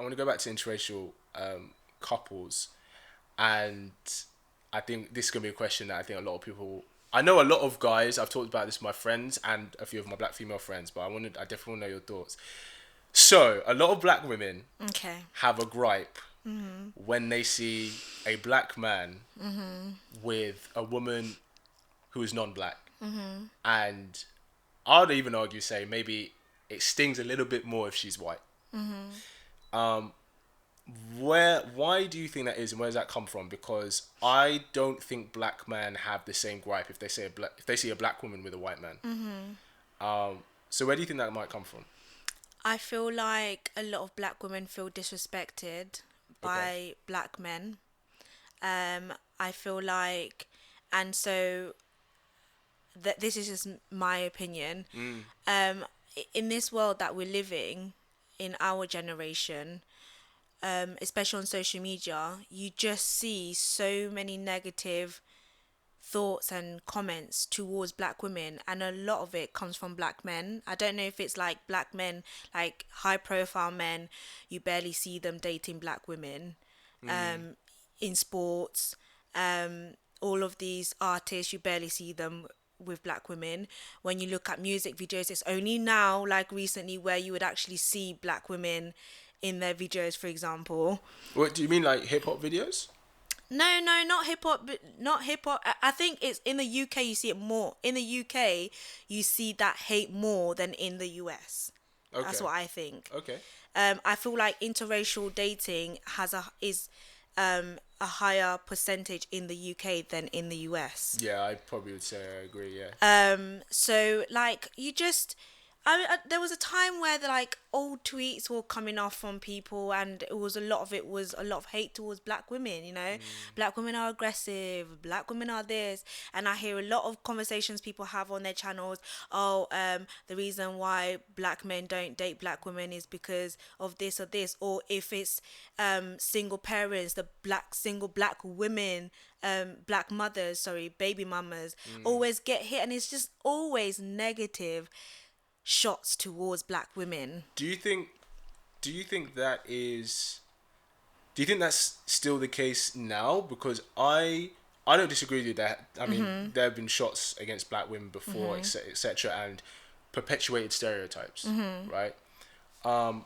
want to go back to interracial couples, and I think this is gonna be a question that I think a lot of people. I know a lot of guys. I've talked about this with my friends and a few of my black female friends, but I definitely want to know your thoughts. So, a lot of black women Okay. have a gripe when they see a black man with a woman who is non-black, and I'd even argue say maybe it stings a little bit more if she's white. Um, why do you think that is, and where does that come from? Because I don't think black men have the same gripe if they see a black woman with a white man. So where do you think that might come from? I feel like a lot of black women feel disrespected Okay. by black men. I feel like, and so that this is just my opinion. In this world that we're living in, our generation, especially on social media, you just see so many negative thoughts and comments towards black women, and a lot of it comes from black men. I don't know if it's like black men, like high profile men, you barely see them dating black women, in sports. All of these artists, you barely see them with black women. When you look at music videos, it's only now, like recently, where you would actually see black women in their videos, for example. What do you mean, like hip hop videos? No, no, not hip hop, not hip hop. I think it's in the UK you see it more. In the UK, you see that hate more than in the US. That's Okay. what I think. Okay. I feel like interracial dating a higher percentage in the UK than in the US. Yeah, I probably would say I agree. Yeah. So like you just, there was a time where the like old tweets were coming off from people, and it was a lot of hate towards black women. Black women are aggressive. Black women are this, and I hear a lot of conversations people have on their channels. Oh, the reason why black men don't date black women is because of this or this, or if it's single parents, the single black women, black mothers, sorry, baby mamas, always get hit, and it's just always negative shots towards black women. Do you think? Do you think that is? Do you think that's still the case now? Because I don't disagree with you that. I mean, there have been shots against black women before, etc., and perpetuated stereotypes, right? Um,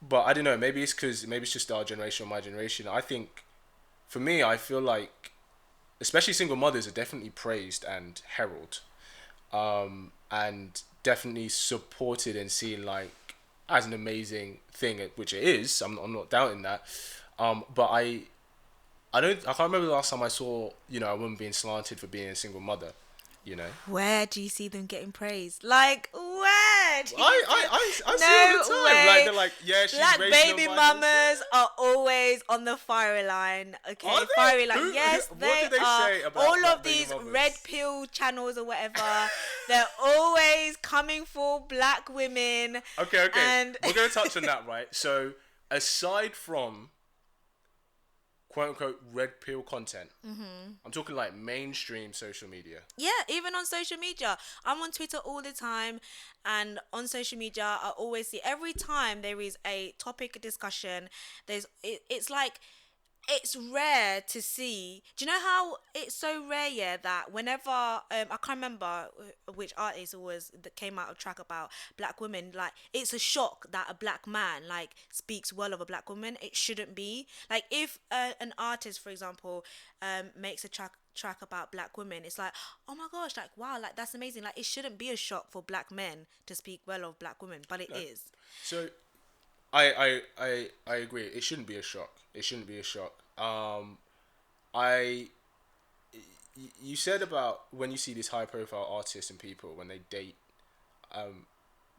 but I don't know. Maybe it's just our generation or my generation. I think, for me, I feel like, especially single mothers, are definitely praised and heralded, and definitely supported and seen like as an amazing thing, which it is. I'm not doubting that. But I can't remember the last time I saw a woman being slanted for being a single mother. You know, Where do you see them getting praised? Like, where do you see? I see it all the No time. Like way. they're like, yeah, she's Black raising them baby by herself. mamas are always on the fiery line. Are Okay, fiery they? line. Yes, What they do they are. say about All black of baby these red mothers? pill channels or whatever, they're always coming for black women. Okay. And We're gonna touch on that, right? So, aside from quote unquote red pill content, I'm talking like mainstream social media. yeah, even on social media. I'm on Twitter all the time, and on social media I always see, every time there is a topic discussion, it's like, it's rare to see. Do you know how it's so rare? Yeah, that whenever I can't remember which artist it was that came out a track about black women. Like, it's a shock that a black man like speaks well of a black woman. It shouldn't be. Like, if an artist, for example, makes a track about black women, it's like, oh my gosh, like, wow, like, that's amazing. Like, it shouldn't be a shock for black men to speak well of black women, but it No. is. So, I agree. It shouldn't be a shock. It shouldn't be a shock. I you said about when you see these high profile artists and people when they date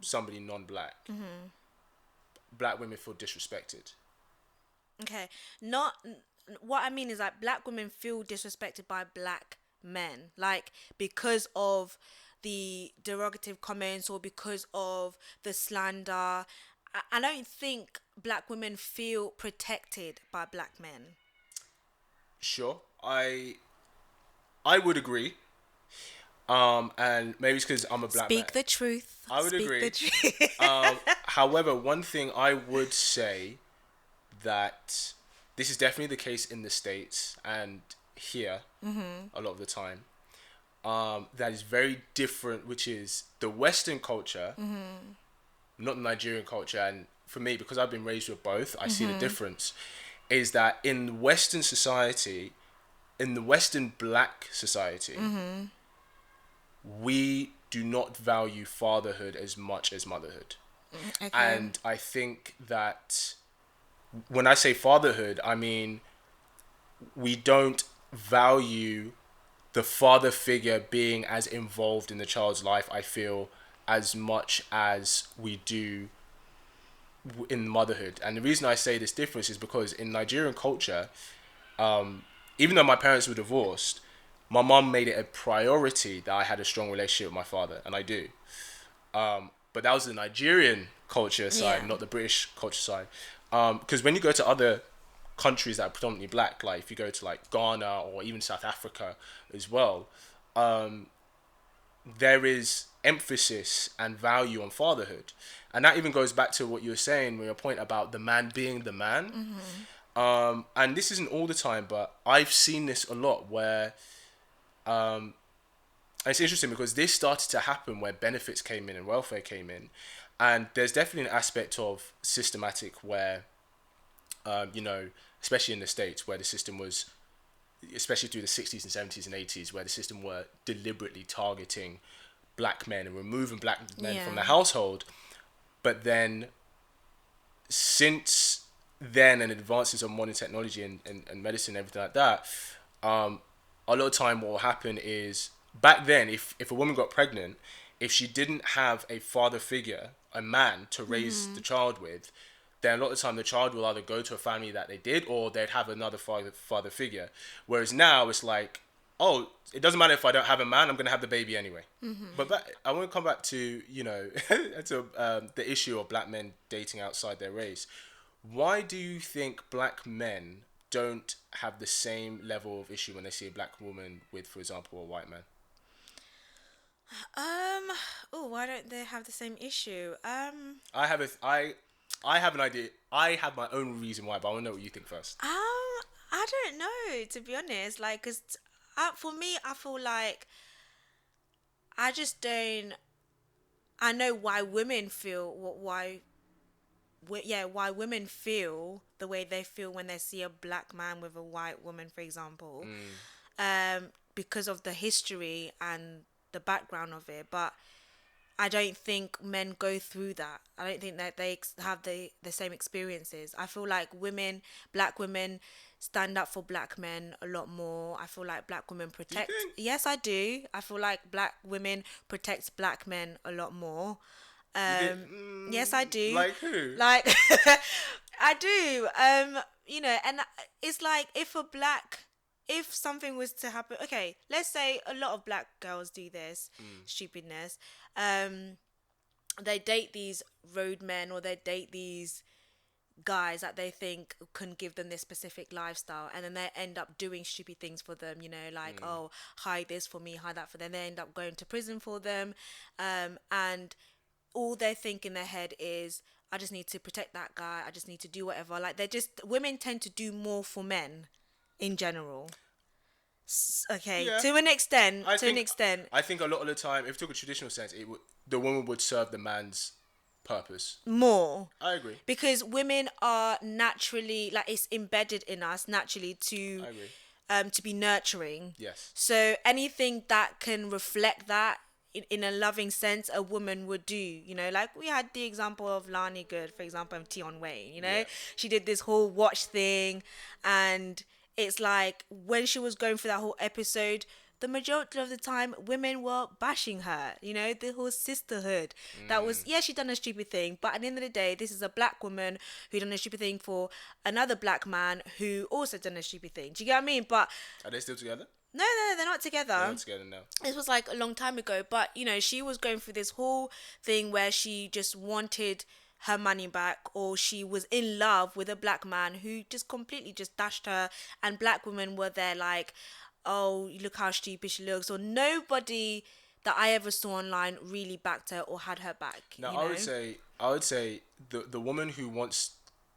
somebody non-black, black women feel disrespected. Okay, not what I mean is like black women feel disrespected by black men, like because of the derogative comments or because of the slander. I don't think black women feel protected by black men. Sure, I would agree. And maybe it's because I'm a black man. Speak the truth. I would Speak agree. the truth. However, one thing I would say that this is definitely the case in the States and here a lot of the time. That is very different, which is the Western culture, not the Nigerian culture. And for me, because I've been raised with both, I see the difference. Is that in Western society, in the Western black society, we do not value fatherhood as much as motherhood. Okay. And I think that when I say fatherhood, I mean we don't value the father figure being as involved in the child's life, I feel, as much as we do in motherhood. And the reason I say this difference is because in Nigerian culture, even though my parents were divorced, my mom made it a priority that I had a strong relationship with my father, and I do. But that was the Nigerian culture side, Yeah. not the British culture side. Because when you go to other countries that are predominantly black, like if you go to like Ghana or even South Africa as well, there is emphasis and value on fatherhood. And that even goes back to what you were saying with your point about the man being the man. And this isn't all the time, but I've seen this a lot where and it's interesting because this started to happen where benefits came in and welfare came in. And there's definitely an aspect of systematic where, especially in the States, where the system was, especially through the 60s and 70s and 80s, where the system were deliberately targeting black men and removing black men from the household. But then, since then and advances of modern technology and medicine and everything like that, a lot of time what will happen is, back then, if a woman got pregnant, if she didn't have a father figure, a man to raise the child with, then a lot of the time the child will either go to a family that they did, or they'd have another father figure. Whereas now it's like, oh, it doesn't matter if I don't have a man, I'm going to have the baby anyway. But I want to come back to, to the issue of black men dating outside their race. Why do you think black men don't have the same level of issue when they see a black woman with, for example, a white man? Why don't they have the same issue? I have an idea. I have my own reason why, but I want to know what you think first. I don't know, to be honest. Like, cause for me, I feel like I just don't. I know why women feel why women feel the way they feel when they see a black man with a white woman, for example, because of the history and the background of it. But I don't think men go through that. I don't think that they have the same experiences. I feel like black women, stand up for black men a lot more. I feel like black women protect. think? Yes, I do. I feel like black women protect black men a lot more. Yes, I do. Like who? Like, I do. And it's like if something was to happen, okay, let's say a lot of black girls do this stupidness. They date these roadmen, or they date these guys that they think can give them this specific lifestyle, and then they end up doing stupid things for them, like, oh, hide this for me, hide that for them. They end up going to prison for them, and all they think in their head is, I just need to protect that guy, I just need to do whatever. Like, women tend to do more for men in general. Okay, Yeah. to an extent. I think a lot of the time, if you took a traditional sense, the woman would serve the man's purpose. More. I agree. Because women are naturally, like, it's embedded in us naturally I agree. to be nurturing. Yes. So anything that can reflect that in a loving sense, a woman would do. Like, we had the example of Lani Good, for example, and Tion Wayne. Yeah. She did this whole watch thing, and it's like, when she was going through that whole episode, the majority of the time women were bashing her, the whole sisterhood. That was, yeah, she done a stupid thing, but at the end of the day, this is a black woman who done a stupid thing for another black man who also done a stupid thing. Do you get what I mean? But Are they still together? no, they're not together. They're not together now. This was like a long time ago, but she was going through this whole thing where she just wanted her money back, or she was in love with a black man who just completely just dashed her, and black women were there like, oh, look how stupid she looks, or nobody that I ever saw online really backed her or had her back. Now, you know? I would say the woman who wants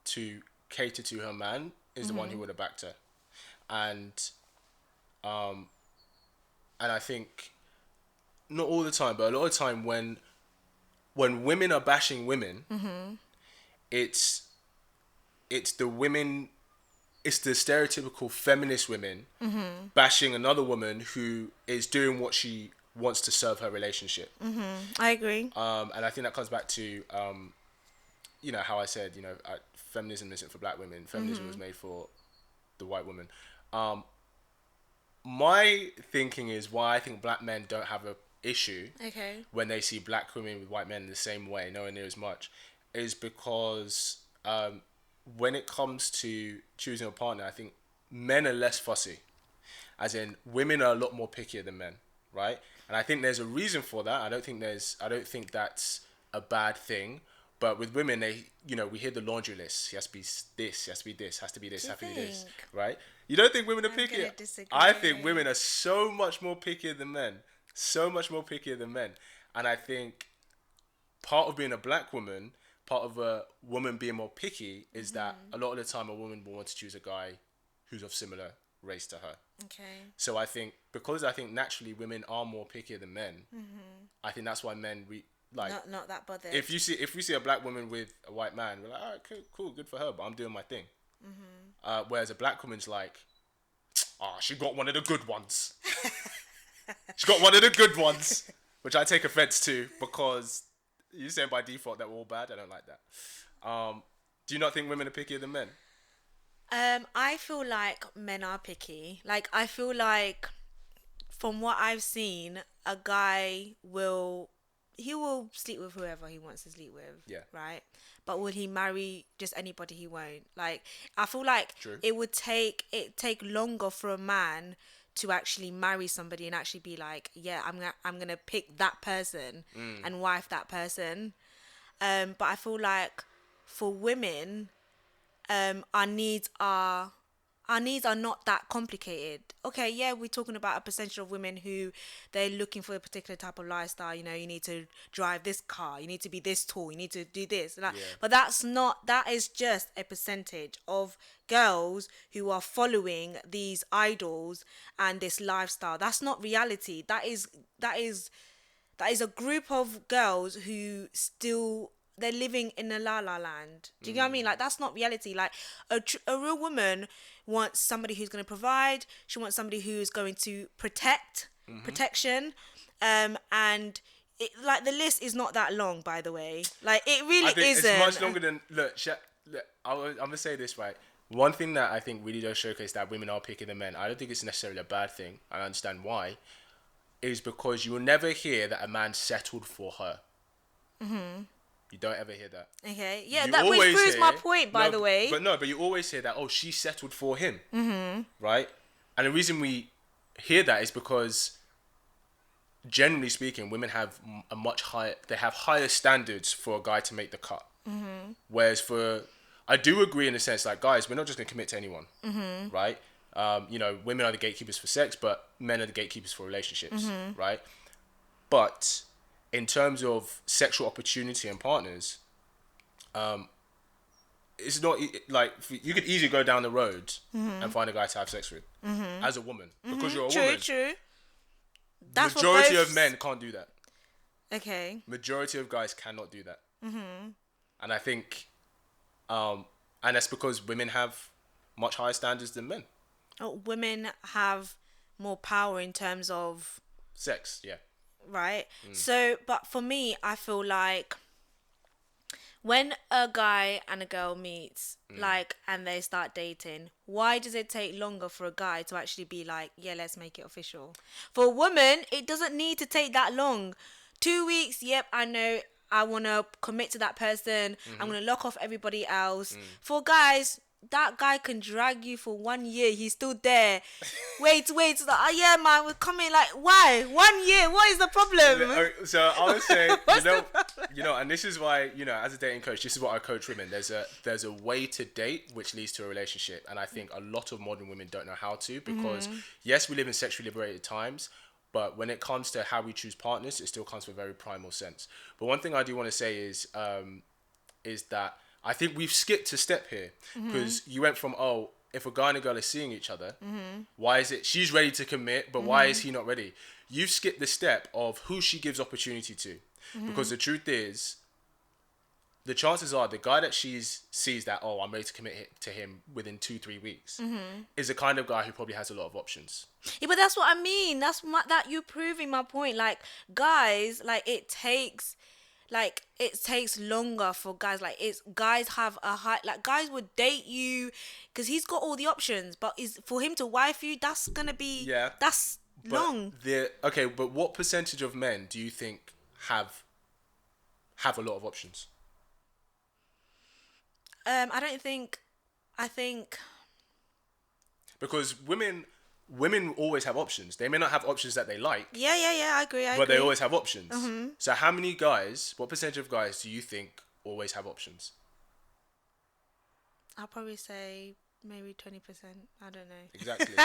to cater to her man is the one who would have backed her, and um, and I think not all the time, but a lot of the time when women are bashing women, it's the women, it's the stereotypical feminist women bashing another woman who is doing what she wants to serve her relationship. I agree. And I think that comes back to you know how I said, you know, feminism isn't for black women. Feminism was made for the white woman. My thinking is why I think black men don't have a issue when they see black women with white men in the same way, nowhere near as much, is because when it comes to choosing a partner, I think men are less fussy. As in, women are a lot more pickier than men, right? And I think there's a reason for that. I don't think that's a bad thing. But with women, we hear the laundry list. He has to be this, he has to be this, has to be this, has to be this, right? You don't think women are pickier? I think women are so much more pickier than men. So much more pickier than men. And I think part of being a black woman, part of a woman being more picky is that a lot of the time a woman will want to choose a guy who's of similar race to her. Okay. So I think naturally women are more pickier than men. I think that's why men not that bothered. If we see a black woman with a white man, we're like, all right, cool, good for her, but I'm doing my thing. Whereas a black woman's like, she got one of the good ones. She got one of the good ones, which I take offense to because you're saying by default that we're all bad. I don't like that. Do you not think women are pickier than men? I feel like men are picky. Like, I feel like from what I've seen, a guy will sleep with whoever he wants to sleep with. Yeah. Right? But will he marry just anybody? He won't. Like, I feel like True. it would take longer for a man to actually marry somebody and actually be like, yeah, I'm gonna pick that person and wife that person. But I feel like for women, our needs are not that complicated. Okay, yeah, we're talking about a percentage of women who they're looking for a particular type of lifestyle. You know, you need to drive this car, you need to be this tall, you need to do this. But that is just a percentage of girls who are following these idols and this lifestyle. That's not reality. That is a group of girls who still, they're living in a la la land. Do you know what I mean? Like, that's not reality. Like, a real woman wants somebody who's going to provide. She wants somebody who's going to protection. And it, like, the list is not that long, by the way. Like, it really isn't. It's much longer than look. I'm gonna say this right. One thing that I think really does showcase that women are pickier than men, I don't think it's necessarily a bad thing. I understand why. Is because you will never hear that a man settled for her. You don't ever hear that. Okay, yeah, which proves my point, by the way. But you always hear that, she settled for him. Right? And the reason we hear that is because, generally speaking, women have higher standards for a guy to make the cut. Whereas I do agree in a sense, like, guys, we're not just going to commit to anyone. Right? Women are the gatekeepers for sex, but men are the gatekeepers for relationships. Right? But in terms of sexual opportunity and partners, it's not like you could easily go down the road and find a guy to have sex with as a woman because you're a woman. True. That's majority of men can't do that. Okay. Majority of guys cannot do that. And I think, and that's because women have much higher standards than men. Women have more power in terms of sex. Yeah. Right? So, but for me, I feel like when a guy and a girl meets, and they start dating, why does it take longer for a guy to actually be like, yeah, let's make it official? For a woman, it doesn't need to take that long. 2 weeks, yep, I know I want to commit to that person. I'm going to lock off everybody else. For guys, that guy can drag you for 1 year. He's still there. Wait. Yeah, man, we're coming. Like, why? 1 year. What is the problem? So I would say, What's the problem? and this is why, as a dating coach, this is what I coach women. There's a way to date which leads to a relationship, and I think a lot of modern women don't know how to, because yes, we live in sexually liberated times, but when it comes to how we choose partners, it still comes from a very primal sense. But one thing I do want to say is that I think we've skipped a step here, because you went from, if a guy and a girl are seeing each other, why is it she's ready to commit, but why is he not ready? You've skipped the step of who she gives opportunity to, because the truth is, the chances are the guy that sees that, I'm ready to commit to him within 2-3 weeks, is the kind of guy who probably has a lot of options. Yeah, but that's what I mean. That you proving my point. Like, guys, it takes longer for guys. Guys have a high, guys would date you because he's got all the options, but is for him to wife you, that's gonna be that's long. But what percentage of men do you think have a lot of options? I think because women always have options. They may not have options that they like. Yeah, I agree. But they always have options. So how many guys, what percentage of guys do you think always have options? I'll probably say maybe 20%. I don't know. Exactly.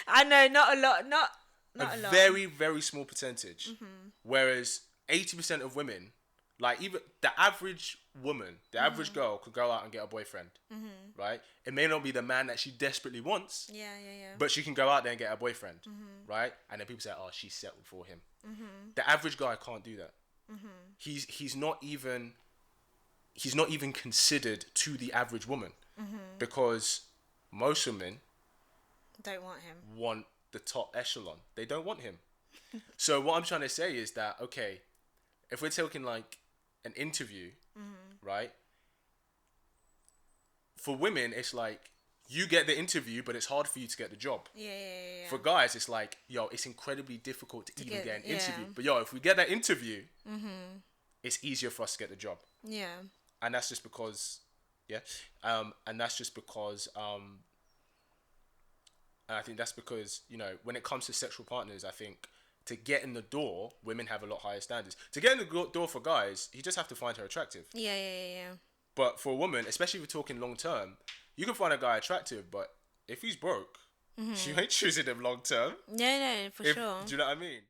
I know, not a lot. Not a lot. Very, very small percentage. Whereas 80% of women, even the average woman, the average girl could go out and get a boyfriend, right? It may not be the man that she desperately wants, but she can go out there and get a boyfriend, right? And then people say, she's settled for him. The average guy can't do that. He's not even considered to the average woman, because most women don't want him. Want the top echelon. They don't want him. So what I'm trying to say is that, okay, if we're talking an interview, right? For women, it's you get the interview, but it's hard for you to get the job. Yeah. For guys, it's it's incredibly difficult to even get an interview. But if we get that interview, it's easier for us to get the job. Yeah. And that's just because, and that's just because, and I think that's because, when it comes to sexual partners, I think to get in the door, women have a lot higher standards. To get in the door for guys, you just have to find her attractive. Yeah. But for a woman, especially if we're talking long term, you can find a guy attractive, but if he's broke, you ain't choosing him long term. No, for sure. Do you know what I mean?